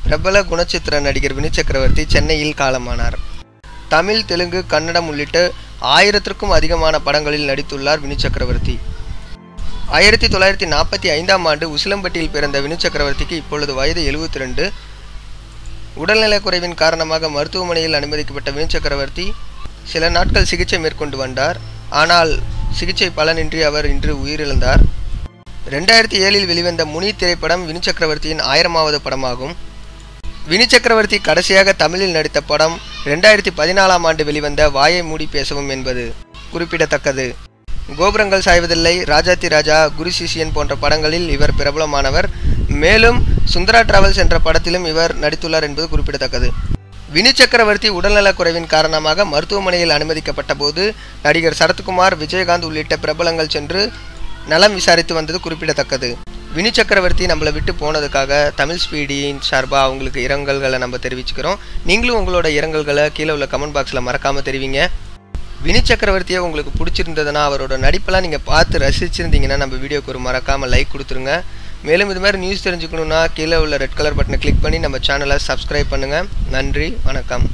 பிரபல குணச்சித்திர நடிகர் வினு சக்கரவர்த்தி சென்னையில் காலமானார். தமிழ், தெலுங்கு, கன்னடம் உள்ளிட்ட 1000க்கும் அதிகமான படங்களில் நடித்துள்ளார் வினு சக்கரவர்த்தி. 1945ஆம் ஆண்டு உசிலம்பட்டியில் பிறந்த வினு சக்கரவர்த்திக்கு இப்பொழுது வயது 72. உடல்நலக்குறைவின் காரணமாக மருத்துவமனையில் அனுமதிக்கப்பட்ட வினு சக்கரவர்த்தி சில நாட்கள் சிகிச்சை மேற்கொண்டு வந்தார். ஆனால் சிகிச்சை பலனின்றி அவர் இன்று உயிரிழந்தார். 2007இல் வெளிவந்த முனி திரைப்படம் வினு சக்கரவர்த்தியின் 1000வது படமாகும். வினு சக்கரவர்த்தி கடைசியாக தமிழில் நடித்த படம் 2014ஆம் ஆண்டு வெளிவந்த வாயை மூடி பேசவும் என்பது குறிப்பிடத்தக்கது. கோபுரங்கள் சாய்வதில்லை, ராஜாத்தி ராஜா, குரு சிஷியன் போன்ற படங்களில் இவர் பிரபலமானவர். மேலும் சுந்தரா டிராவல்ஸ் என்ற படத்திலும் இவர் நடித்துள்ளார் என்பது குறிப்பிடத்தக்கது. வினு சக்கரவர்த்தி உடல்நலக்குறைவின் காரணமாக மருத்துவமனையில் அனுமதிக்கப்பட்ட போது நடிகர் சரத்குமார், விஜயகாந்த் உள்ளிட்ட பிரபலங்கள் சென்று நலம் விசாரித்து வந்தது குறிப்பிடத்தக்கது. வினு சக்கரவர்த்தி நம்மளை விட்டு போனதுக்காக தமிழ் ஸ்பீடியின் சார்பாக அவங்களுக்கு இரங்கல்களை நம்ம தெரிவிச்சுக்கிறோம். நீங்களும் உங்களோட இரங்கல்களை கீழே உள்ள கமெண்ட் பாக்ஸில் மறக்காமல் தெரிவிங்க. வினு சக்கரவர்த்தியை உங்களுக்கு பிடிச்சிருந்ததுன்னா, அவரோட நடிப்பெல்லாம் நீங்கள் பார்த்து ரசிச்சிருந்தீங்கன்னா நம்ம வீடியோக்கு ஒரு மறக்காமல் லைக் கொடுத்துருங்க. மேலும் இது மாதிரி நியூஸ் தெரிஞ்சுக்கணுன்னா கீழே உள்ள ரெட் கலர் பட்டனை கிளிக் பண்ணி நம்ம சேனலை சப்ஸ்கிரைப் பண்ணுங்கள். நன்றி, வணக்கம்.